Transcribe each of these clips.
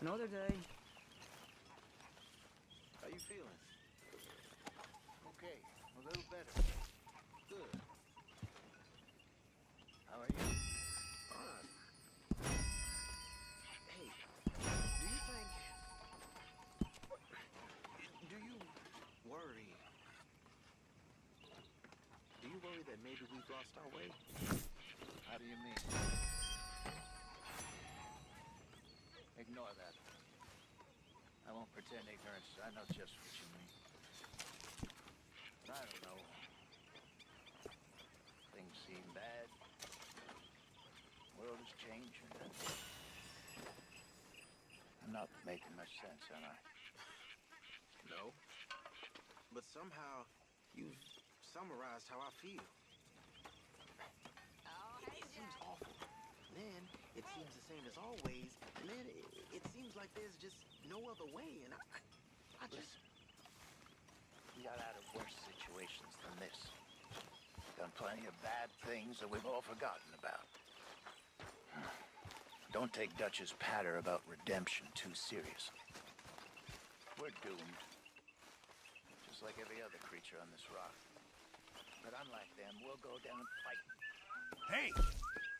Another day. How you feeling? Okay, a little better. Good. How are you? Fine. Hey, do you think... Do you worry? Do you worry that maybe we've lost our way? How do you mean? Ignore that. I won't pretend ignorance. I know just what you mean. But I don't know. Things seem bad. World is changing. I'm not making much sense, am I? No. But somehow, you've summarized how I feel. It seems awful. Then, it seems the same as always. And then, it seems like there's just no other way. And I just... We got out of worse situations than this. Done plenty of bad things that we've all forgotten about. Don't take Dutch's patter about redemption too seriously. We're doomed. Just like every other creature on this rock. But unlike them, we'll go down fighting. Hey!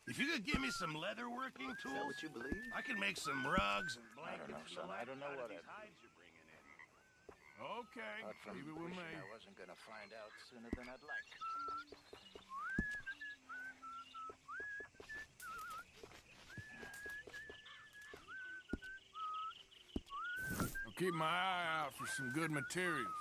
If you could give me some leather working tools, Is that what you believe? I can make some rugs and I blankets. don't know, son. I don't know what these I hides you're bringing in. Okay, But from leave it with wishing me. I wasn't gonna find out sooner than I'd like. I'll keep my eye out for some good materials.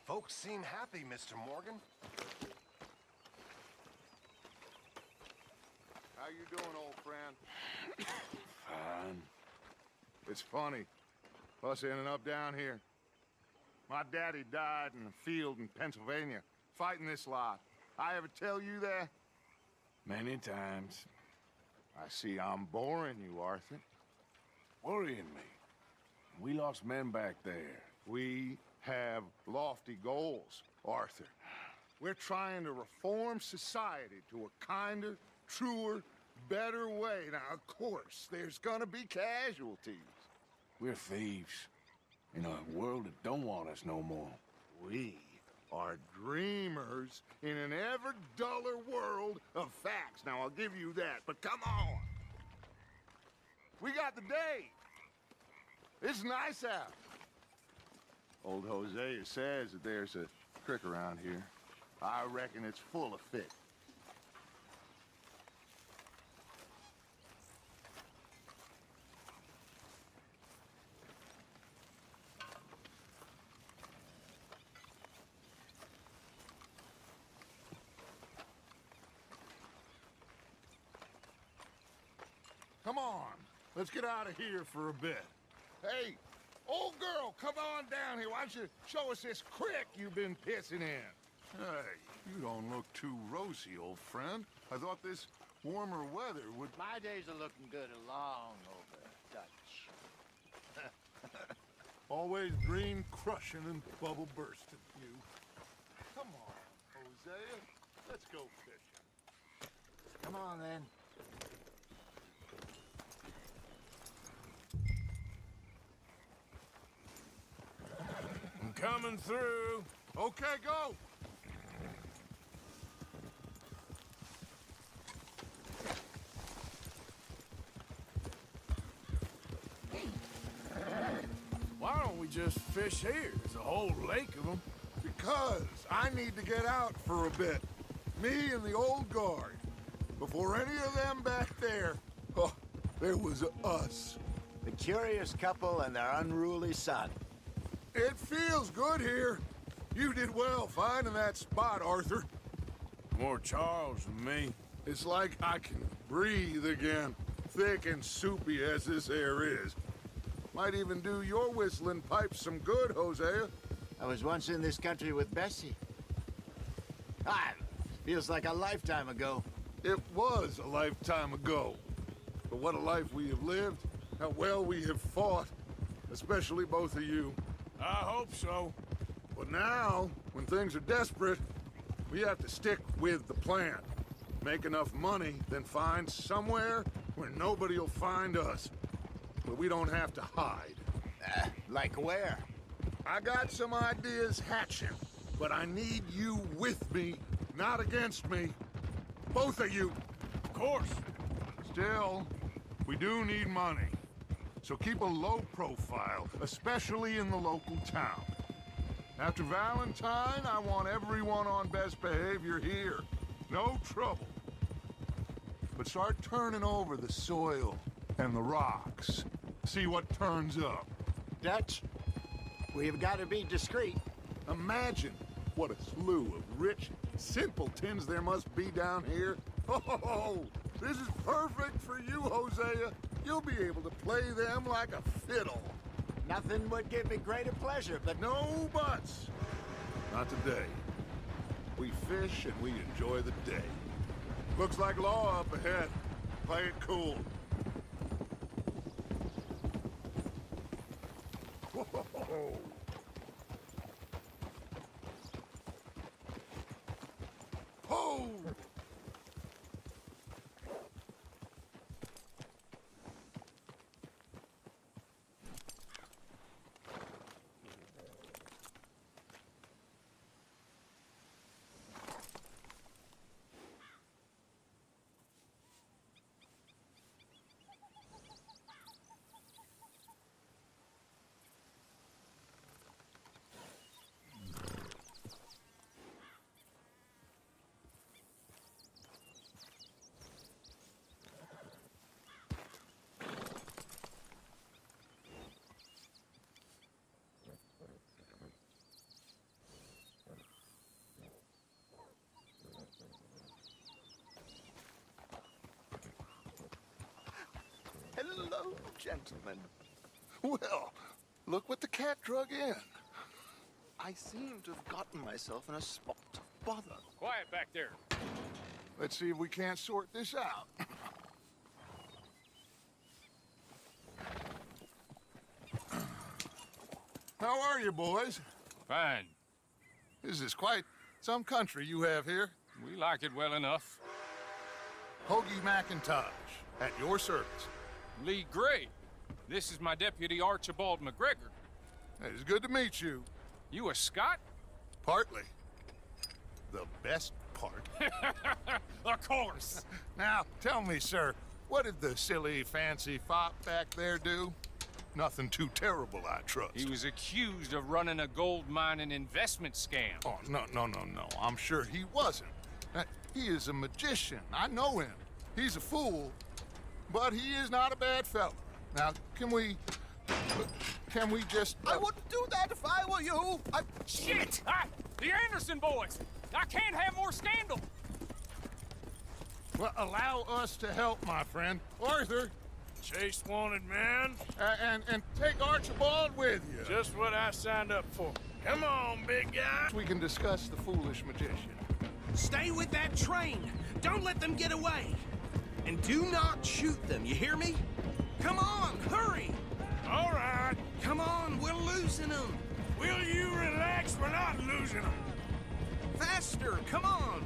Folks seem happy, Mr. Morgan. How you doing, old friend? Fine. It's funny, us ending up down here. My daddy died in a field in Pennsylvania, fighting this lot. I ever tell you that? Many times. I see I'm boring you, Arthur. Worrying me. We lost men back there. We have lofty goals, Arthur. We're trying to reform society to a kinder, truer, better way. Now, of course, there's gonna be casualties. We're thieves. In a world that don't want us no more. We are dreamers in an ever duller world of facts. Now, I'll give you that, but come on. We got the day. It's nice out. Old Hosea says that there's a creek around here. I reckon it's full of fish. Come on, let's get out of here for a bit. Hey, old girl, come on down here. Why don't you show us this creek you've been pissing in? Hey, you don't look too rosy, old friend. I thought this warmer weather would... My days are looking good along over, Dutch. Always green crushing and bubble bursting, you. Come on, Hosea. Let's go fishing. Come on, then. coming through. Okay, go. Why don't we just fish here? There's a whole lake of them. Because I need to get out for a bit. Me and the old guard. Before any of them back there, oh, there was us. The curious couple and their unruly son. It feels good here. You did well finding that spot, Arthur. More Charles than me. It's like I can breathe again, thick and soupy as this air is. Might even do your whistling pipes some good, Hosea. I was once in this country with Bessie. Feels like a lifetime ago. It was a lifetime ago. But what a life we have lived, how well we have fought, especially both of you. I hope so. But now, when things are desperate, we have to stick with the plan. Make enough money, then find somewhere where nobody will find us. Where we don't have to hide. Like where? I got some ideas hatching, but I need you with me, not against me. Both of you. Of course. Still, we do need money. So keep a low profile, especially in the local town. After Valentine, I want everyone on best behavior here. No trouble. But start turning over the soil and the rocks. See what turns up. Dutch, we've got to be discreet. Imagine what a slew of rich simpletons there must be down here. Oh, this is perfect for you, Hosea. You'll be able to play them like a fiddle. Nothing would give me greater pleasure, but No buts. Not today. We fish and we enjoy the day. Looks like law up ahead. Play it cool. Whoa. Ho! Hello, gentlemen. Well, look what the cat drug in. I seem to have gotten myself in a spot of bother. Quiet back there. Let's see if we can't sort this out. How are you, boys? Fine. This is quite some country you have here. We like it well enough. Hoagie McIntosh, at your service. Lee Gray. This is my deputy Archibald McGregor. It's good to meet you. You a Scot? Partly. The best part. Of course. Now, tell me, sir, what did the silly, fancy fop back there do? Nothing too terrible, I trust. He was accused of running a gold mining investment scam. Oh, no. I'm sure he wasn't. He is a magician. I know him. He's a fool, but he is not a bad fellow. Now, can we just... I wouldn't do that if I were you. Shit! The Anderson boys! I can't have more scandal! Well, allow us to help, my friend. Arthur, Chase wanted man. and take Archibald with you. Just what I signed up for. Come on, big guy. We can discuss the foolish magician. Stay with that train. Don't let them get away. And do not shoot them, you hear me? Come on, hurry! All right. Come on, we're losing them. Will you relax? We're not losing them. Faster, come on.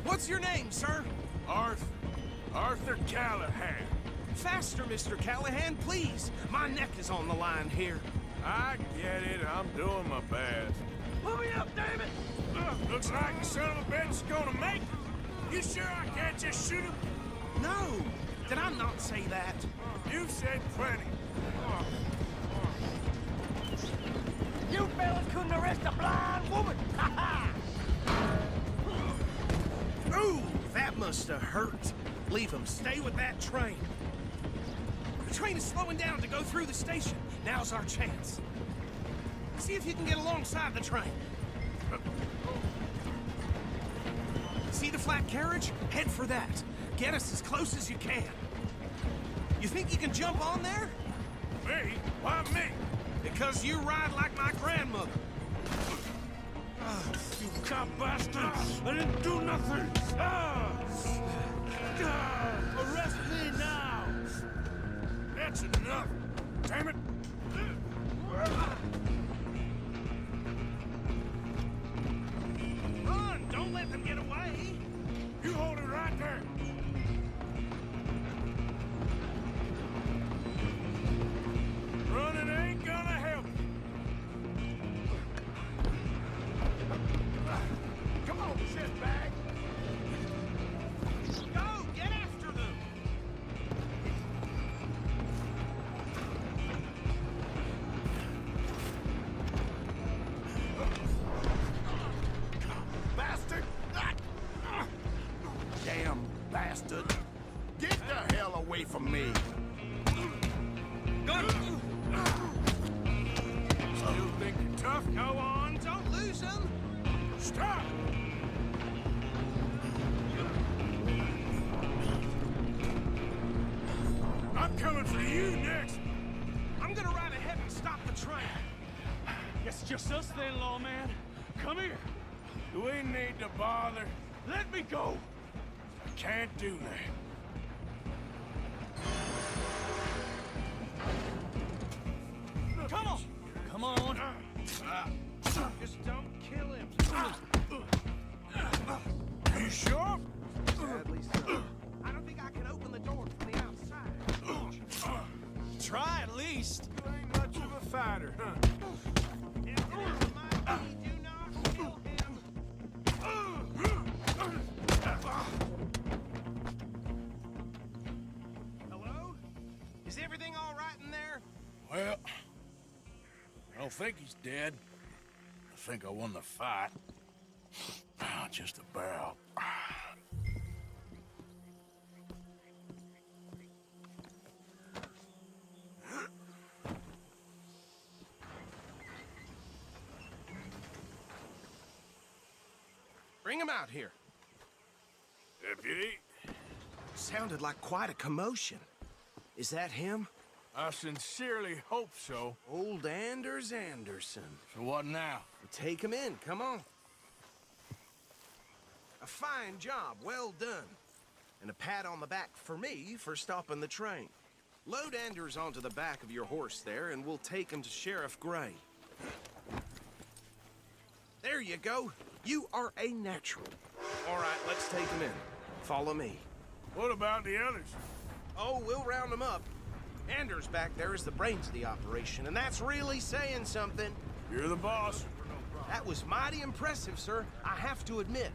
What's your name, sir? Arthur Callahan. Faster, Mr. Callahan, please. My neck is on the line here. I get it. I'm doing my best. Pull me up, damn it! Looks like the son of a bitch is gonna make it. You sure I can't just shoot him? No! Did I not say that? You said plenty. You fellas couldn't arrest a blind woman! Ha ha! Ooh, that must have hurt. Leave him. Stay with that train. The train is slowing down to go through the station. Now's our chance. See if you can get alongside the train. See the flat carriage? Head for that. Get us as close as you can. You think you can jump on there? Me? Why me? Because you ride like my grandmother. You cop bastard! I didn't do nothing! Arrest me now! That's enough! Damn it! Run! Don't let them get away! You hold it right there! Running ain't gonna help. Come on, shitbag. Go! Get after them! Bastard! Damn bastard! Get the hell away from me! Still think you're tough? Go on, don't lose them! Stop! I'm coming for you next! I'm gonna ride ahead and stop the train. Guess it's just us then, lawman. Come here. Do we need to bother? Let me go. I can't do that. Come on. Come on. Just don't kill him. You sure? Sadly so. I don't think I can open the door from the outside. Try at least. You ain't much of a fighter, huh? If it isn't my key, do not kill him. Hello? Is everything all right in there? Well, I don't think he's dead. I think I won the fight. Just about. Bring him out here. Deputy, Sounded like quite a commotion. Is that him? I sincerely hope so. Old Anders Anderson. So what now? Take him in, come on. A fine job, well done. And a pat on the back for me for stopping the train. Load Anders onto the back of your horse there, and we'll take him to Sheriff Gray. There you go. You are a natural. All right, let's take him in. Follow me. What about the others? Oh, we'll round them up. Anders back there is the brains of the operation, and that's really saying something. You're the boss. That was mighty impressive, sir. I have to admit.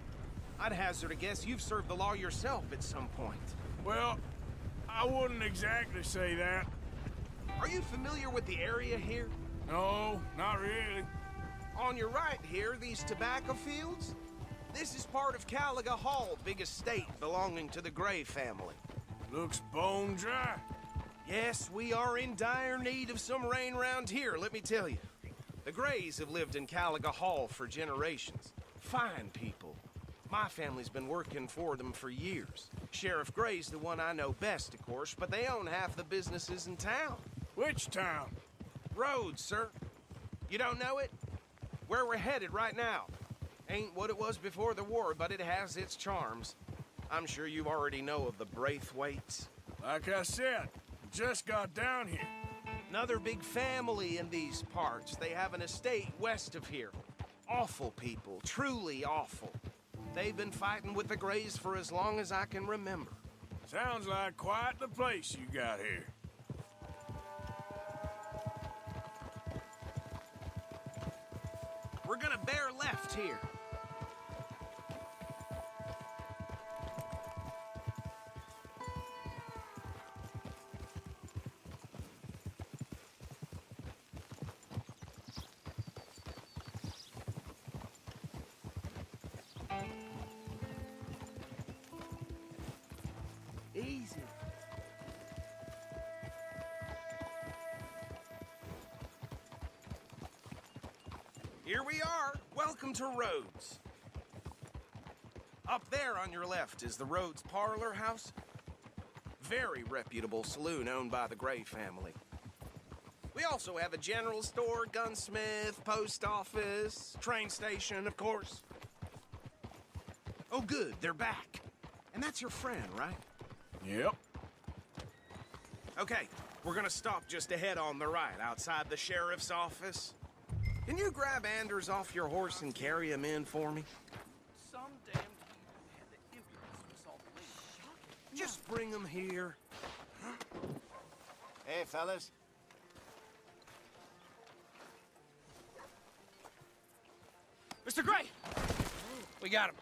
I'd hazard a guess you've served the law yourself at some point. Well, I wouldn't exactly say that. Are you familiar with the area here? No, not really. On your right here, these tobacco fields? This is part of Caliga Hall, big estate belonging to the Gray family. Looks bone dry. Yes, we are in dire need of some rain round here, let me tell you. The Grays have lived in Caliga Hall for generations. Fine people. My family's been working for them for years. Sheriff Gray's the one I know best, of course, but they own half the businesses in town. Which town? Rhodes, sir. You don't know it? Where we're headed right now. Ain't what it was before the war, but it has its charms. I'm sure you already know of the Braithwaites. Like I said, just got down here. Another big family in these parts. They have an estate west of here. Awful people, truly awful. They've been fighting with the Grays for as long as I can remember. Sounds like quite the place you got here. gonna bear left here. Easy. Here we are. Welcome to Rhodes. Up there on your left is the Rhodes Parlor House. Very reputable saloon owned by the Gray family. We also have a general store, gunsmith, post office, train station, of course. Oh, good, they're back. And that's your friend, right? Yep. Okay, we're gonna stop just ahead on the right, outside the sheriff's office. Can you grab Anders off your horse and carry him in for me? Some damn heathen had the impudence to assault the lady. Just bring him here. Hey, fellas. Mr. Gray! We got him.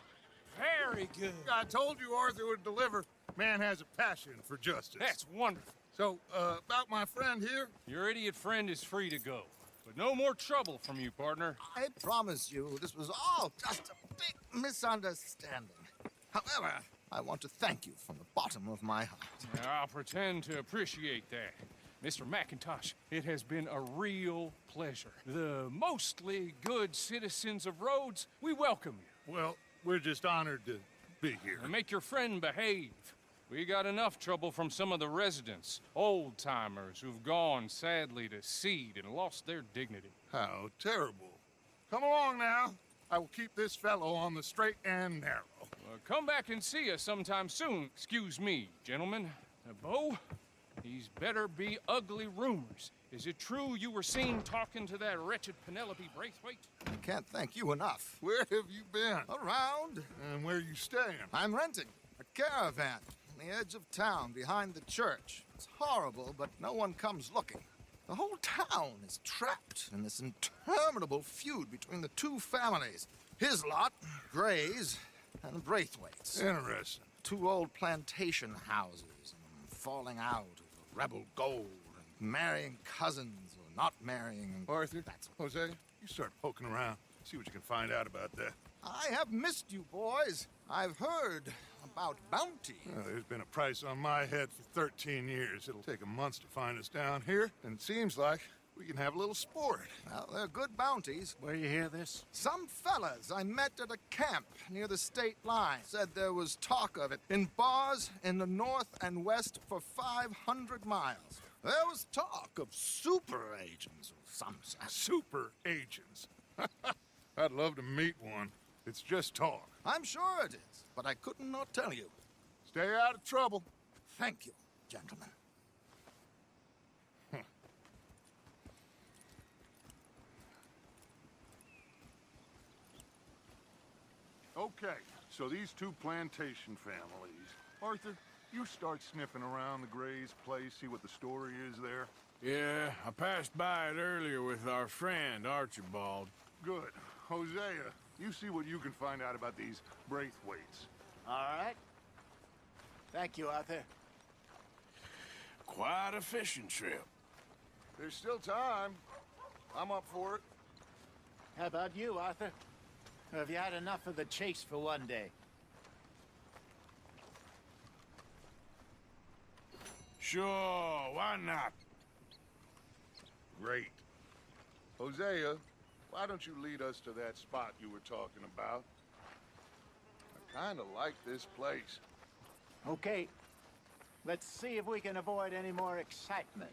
Very good. I told you Arthur would deliver. Man has a passion for justice. That's wonderful. So, about my friend here? Your idiot friend is free to go. But no more trouble from you, partner. I promise you, this was all just a big misunderstanding. However, I want to thank you from the bottom of my heart. I'll pretend to appreciate that. Mr. McIntosh, it has been a real pleasure. The mostly good citizens of Rhodes, we welcome you. Well, we're just honored to be here. And make your friend behave. We got enough trouble from some of the residents, old-timers who've gone, sadly, to seed and lost their dignity. How terrible. Come along now. I will keep this fellow on the straight and narrow. Come back and see us sometime soon. Excuse me, gentlemen. Bo, these better be ugly rumors. Is it true you were seen talking to that wretched Penelope Braithwaite? I can't thank you enough. Where have you been? Around. And where you staying? I'm renting a caravan on the edge of town behind the church. It's horrible, but no one comes looking. The whole town is trapped in this interminable feud between the two families. His lot, Gray's, and Braithwaite's. Interesting. Two old plantation houses, and falling out over rebel gold, and marrying cousins or not marrying. And Arthur, that's Jose, you start poking around. See what you can find out about that. I have missed you, boys. I've heard about bounty. Well, there's been a price on my head for 13 years. It'll take a month to find us down here, and it seems like we can have a little sport. Well, they're good bounties. Where you hear this? Some fellas I met at a camp near the state line said there was talk of it in bars in the north and west for 500 miles. There was talk of super agents of some sort. Super agents. I'd love to meet one. It's just talk. I'm sure it is, but I couldn't not tell you. Stay out of trouble. Thank you, gentlemen. Okay, so these two plantation families. Arthur, you start sniffing around the Gray's place, see what the story is there. Yeah, I passed by it earlier with our friend, Archibald. Good. Hosea, you see what you can find out about these Braithwaites. All right. Thank you, Arthur. Quite a fishing trip. There's still time. I'm up for it. How about you, Arthur? Or have you had enough of the chase for one day? Sure, why not? Great. Hosea, why don't you lead us to that spot you were talking about? I kind of like this place. Okay. Let's see if we can avoid any more excitement.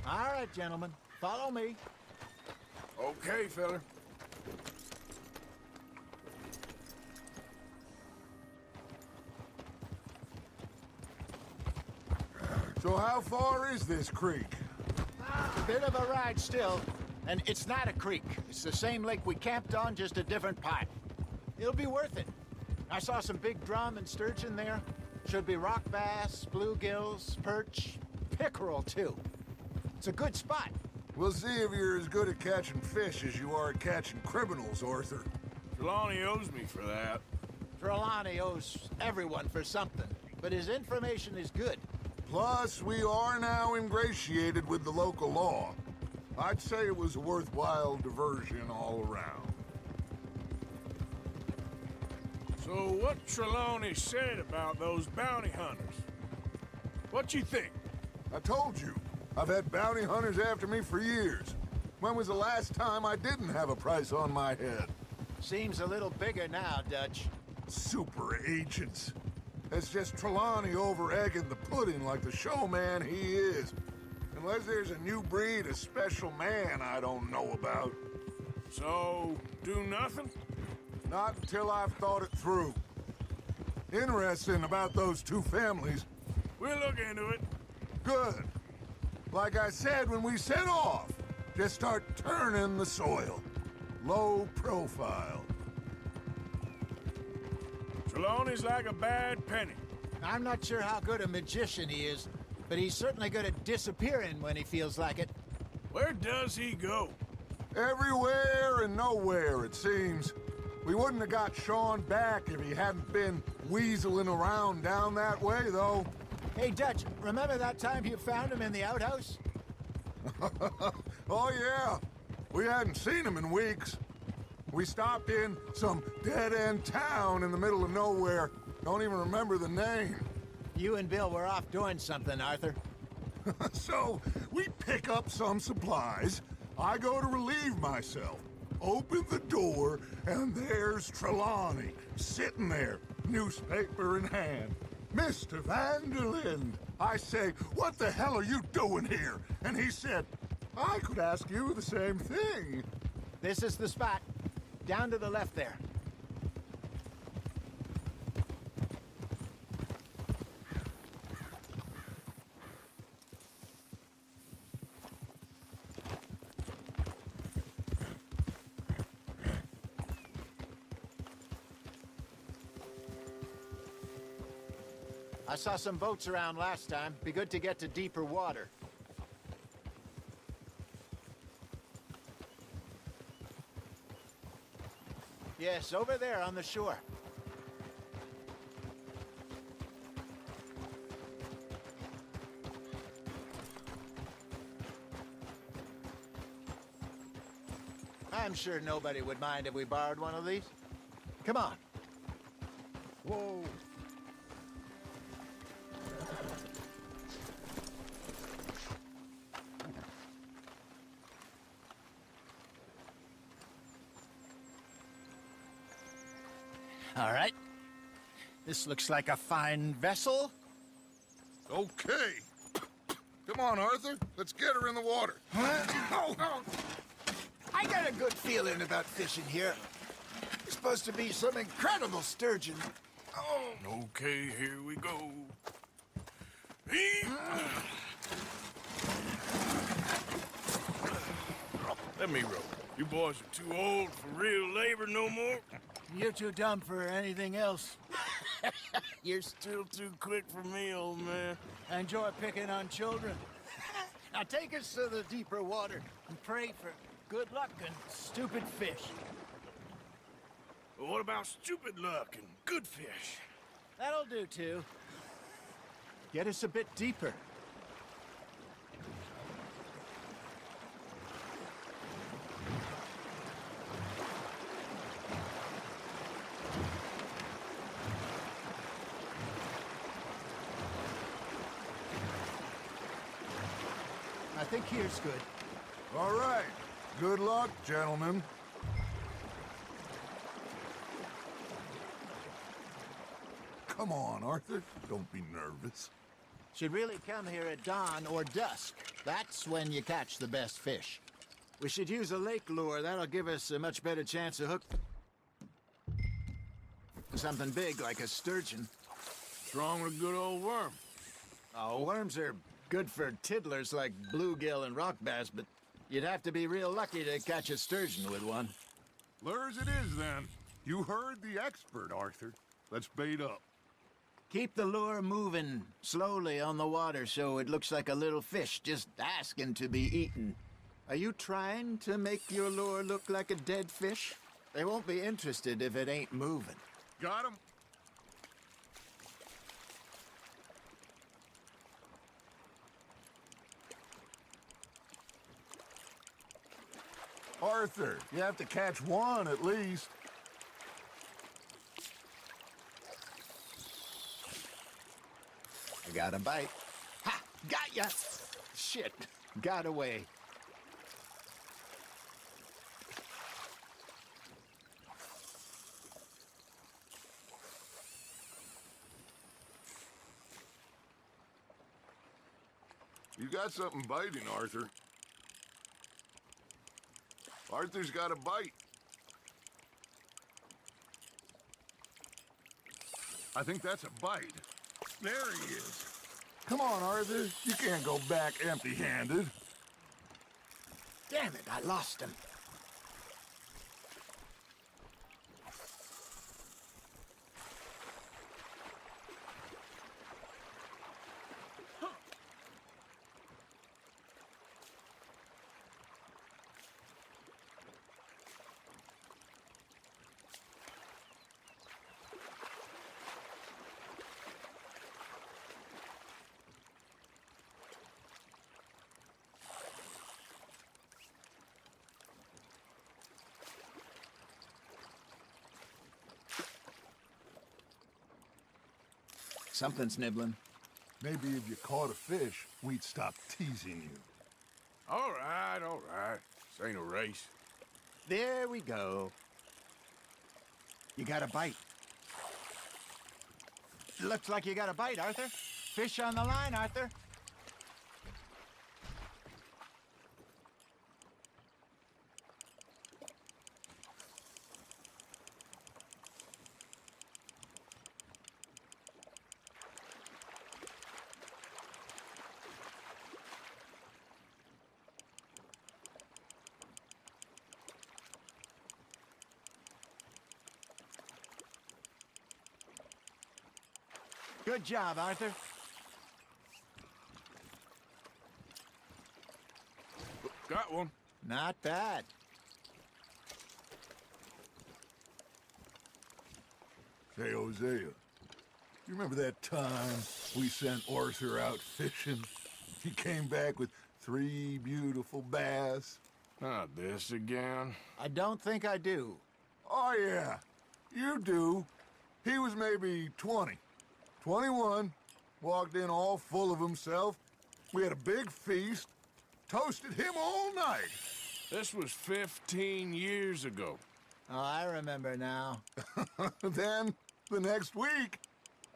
All right, gentlemen. Follow me. Okay, fella. So how far is this creek? bit of a ride still. And it's not a creek. It's the same lake we camped on, just a different part. It'll be worth it. I saw some big drum and sturgeon there. Should be rock bass, bluegills, perch, pickerel, too. It's a good spot. We'll see if you're as good at catching fish as you are at catching criminals, Arthur. Trelawney owes me for that. Trelawney owes everyone for something, but his information is good. Plus, we are now ingratiated with the local law. I'd say it was a worthwhile diversion all around. So what Trelawney said about those bounty hunters? What you think? I told you, I've had bounty hunters after me for years. When was the last time I didn't have a price on my head? Seems a little bigger now, Dutch. Super agents. It's just Trelawney over-egging the pudding like the showman he is. Unless there's a new breed of special man I don't know about. So, do nothing? Not until I've thought it through. Interesting about those two families. We'll look into it. Good. Like I said when we set off, just start turning the soil. Low profile. Trelawney's like a bad penny. I'm not sure how good a magician he is, but he's certainly good at disappearing when he feels like it. Where does he go? Everywhere and nowhere, it seems. We wouldn't have got Sean back if he hadn't been weaseling around down that way, though. Hey, Dutch, remember that time you found him in the outhouse? Oh, yeah. We hadn't seen him in weeks. We stopped in some dead-end town in the middle of nowhere. Don't even remember the name. You and Bill were off doing something, Arthur. So, we pick up some supplies. I go to relieve myself. Open the door, and there's Trelawney, sitting there, newspaper in hand. Mr. Van der Linde. I say, what the hell are you doing here? And he said, I could ask you the same thing. This is the spot. Down to the left there. I saw some boats around last time. Be good to get to deeper water. Yes, over there on the shore. I'm sure nobody would mind if we borrowed one of these. Come on. Whoa. All right. This looks like a fine vessel. Okay. Come on, Arthur. Let's get her in the water. Oh. I got a good feeling about fishing here. It's supposed to be some incredible sturgeon. Oh. Okay, here we go. Let me row. You boys are too old for real labor no more. You're too dumb for anything else. You're still too quick for me, old man. I enjoy picking on children. Now take us to the deeper water and pray for good luck and stupid fish. But what about stupid luck and good fish? That'll do, too. Get us a bit deeper. I think here's good. All right. Good luck, gentlemen. Come on, Arthur. Don't be nervous. Should really come here at dawn or dusk. That's when you catch the best fish. We should use a lake lure. That'll give us a much better chance of hook something big like a sturgeon. What's wrong with a good old worm? Oh, worms are Good for tiddlers like bluegill and rock bass, but you'd have to be real lucky to catch a sturgeon with one. Lures it is, then. You heard the expert, Arthur. Let's bait up. Keep the lure moving slowly on the water so it looks like a little fish just asking to be eaten. Are you trying to make your lure look like a dead fish? They won't be interested if it ain't moving. Got him? Arthur, you have to catch one at least. I got a bite. Ha! Got ya! Shit, got away. You got something biting, Arthur. Arthur's got a bite. I think that's a bite. There he is. Come on, Arthur. You can't go back empty-handed. Damn it, I lost him. Something's nibbling. Maybe if you caught a fish, we'd stop teasing you. All right, all right. This ain't a race. There we go. You got a bite. Looks like you got a bite, Arthur. Fish on the line, Arthur. Good job, Arthur. Got one. Not bad. Say, Hosea, you remember that time we sent Arthur out fishing? He came back with 3 beautiful bass. Not this again. I don't think I do. Oh, yeah, you do. He was maybe 20, 21, walked in all full of himself. We had a big feast, toasted him all night. This was 15 years ago. Oh, I remember now. Then, the next week,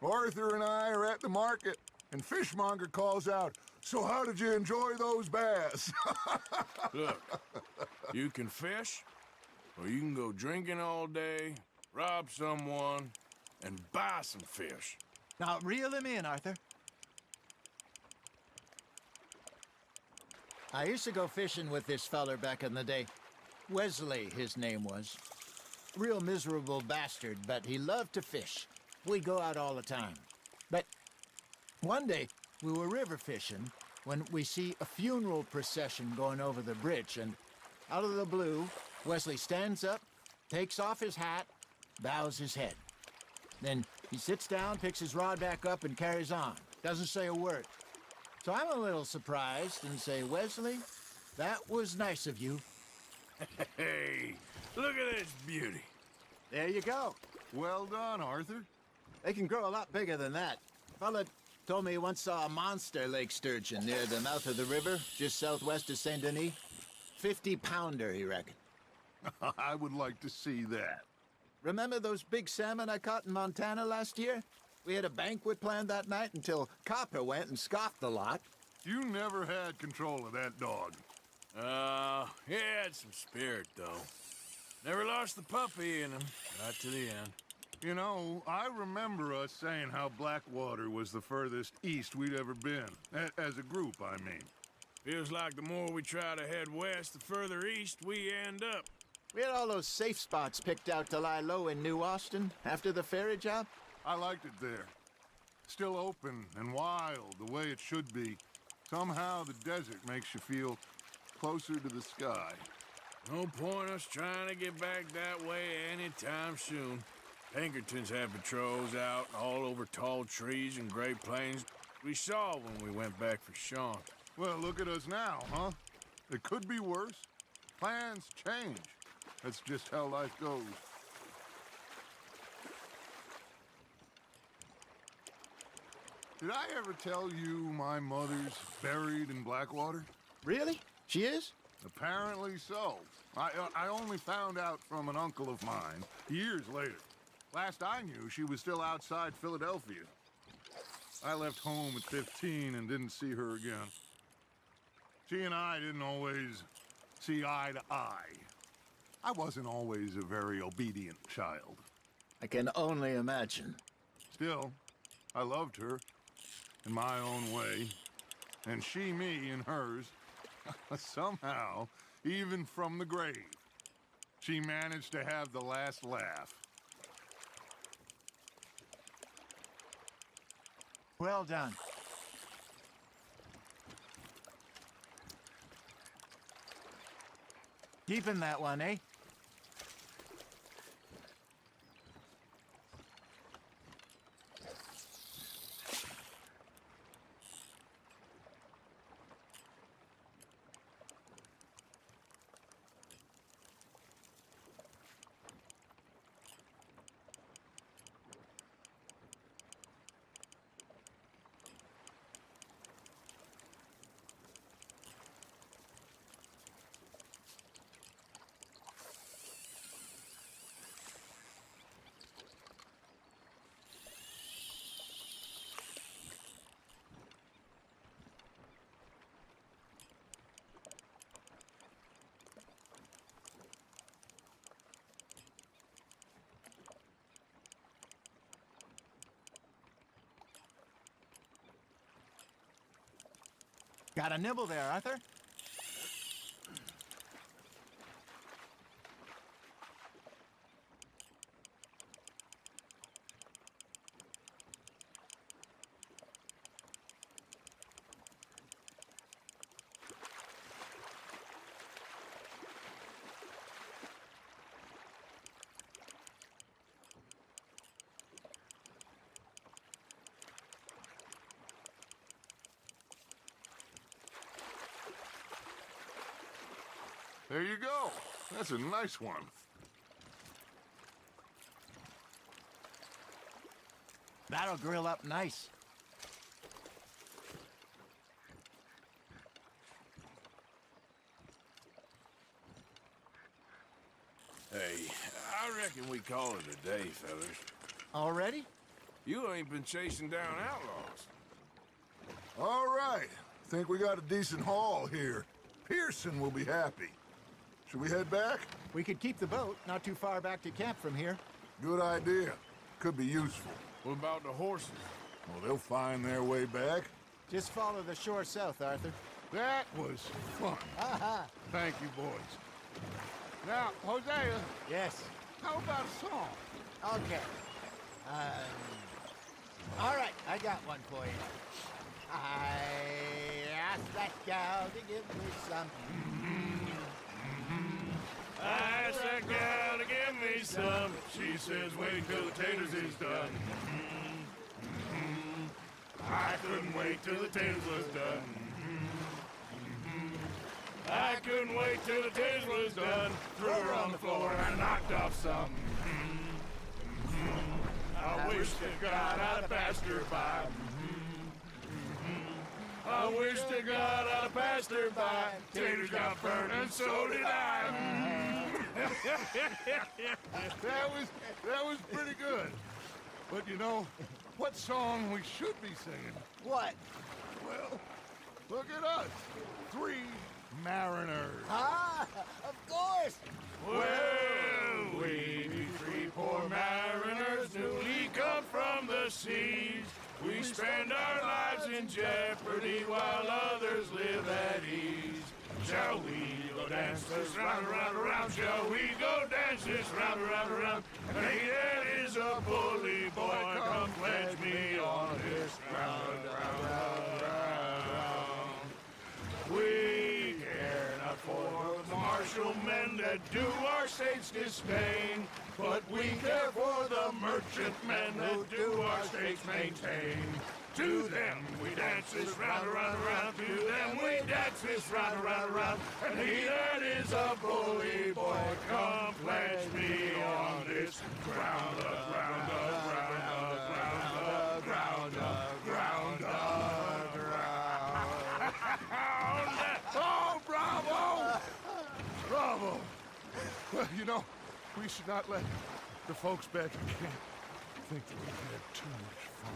Arthur and I are at the market, and Fishmonger calls out, "So how did you enjoy those bass?" Look, you can fish, or you can go drinking all day, rob someone, and buy some fish. Now, reel him in, Arthur. I used to go fishing with this feller back in the day. Wesley, his name was. Real miserable bastard, but he loved to fish. We'd go out all the time. But one day, we were river fishing when we see a funeral procession going over the bridge, and out of the blue, Wesley stands up, takes off his hat, bows his head. Then he sits down, picks his rod back up, and carries on. Doesn't say a word. So I'm a little surprised and say, "Wesley, that was nice of you." Hey, look at this beauty. There you go. Well done, Arthur. They can grow a lot bigger than that. Fella told me he once saw a monster lake sturgeon near the mouth of the river, just southwest of Saint Denis. 50-pounder, he reckoned. I would like to see that. Remember those big salmon I caught in Montana last year? We had a banquet planned that night until Copper went and scoffed the lot. You never had control of that dog. He had some spirit, though. Never lost the puppy in him, right to the end. You know, I remember us saying how Blackwater was the furthest east we'd ever been. As a group, I mean. Feels like the more we try to head west, the further east we end up. We had all those safe spots picked out to lie low in New Austin after the ferry job. I liked it there. Still open and wild, the way it should be. Somehow the desert makes you feel closer to the sky. No point us trying to get back that way anytime soon. Pinkertons had patrols out all over tall trees and Great Plains. We saw when we went back for Sean. Well, look at us now, huh? It could be worse. Plans change. That's just how life goes. Did I ever tell you my mother's buried in Blackwater? Really? She is? Apparently so. I only found out from an uncle of mine years later. Last I knew, she was still outside Philadelphia. I left home at 15 and didn't see her again. She and I didn't always see eye to eye. I wasn't always a very obedient child. I can only imagine. Still, I loved her in my own way, and she me in hers. Somehow, even from the grave, she managed to have the last laugh. Well done. Keeping that one, eh? Got a nibble there, Arthur? There you go. That's a nice one. That'll grill up nice. Hey, I reckon we call it a day, fellas. Already? You ain't been chasing down outlaws. All right. Think we got a decent haul here. Pearson will be happy. Should we head back? We could keep the boat not too far back to camp from here. Good idea. Could be useful. What about the horses? Well, they'll find their way back. Just follow the shore south, Arthur. That was fun. Thank you, boys. Now, Hosea, Yes. how about a song? Okay. All right, I got one for you. I asked that gal to give me some. I asked that gal to give me some. She says, wait till the taters is done. I couldn't wait till the taters was done. I couldn't wait till the taters was done. Threw her on the floor and knocked off some. I wish to God I'd passed her by. I wish to God I'd have passed her by. Taters got burned and so did I. That was pretty good. But you know, what song we should be singing? What? Well, look at us. 3 mariners. Ah, of course. Well, we 3 poor mariners from the seas. We spend our lives in jeopardy while others live at ease. Shall we go dance this round, around, around? Shall we go dance this round, around, around? And he that is a bully boy, come pledge me on this round, round, round, round. We care not for the martial men that do our states disdain, but we care for the merchant men that do our states maintain. To them we dance this round, around, around. To them we dance this round, around, around. And he that is a bully boy, come pledge me on this ground, ground, ground, ground, ground, ground, ground. Oh, bravo! Bravo! Well, you know, we should not let the folks back at camp think that we've had too much fun.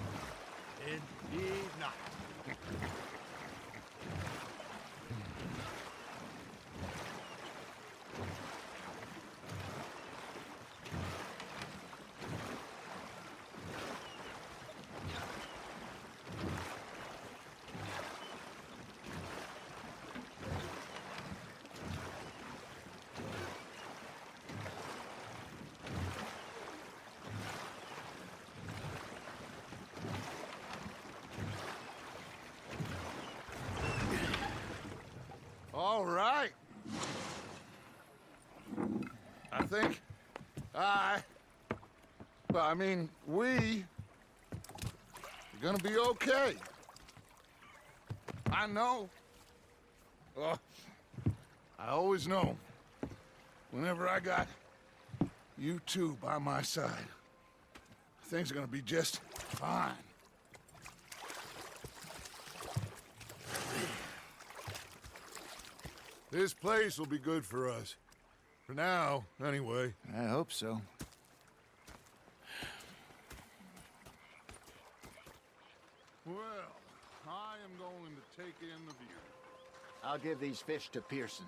Indeed not. All right. I think we are gonna be okay. I know. I always know. Whenever I got you two by my side, things are gonna be just fine. This place will be good for us. For now, anyway. I hope so. Well, I am going to take in the view. I'll give these fish to Pearson.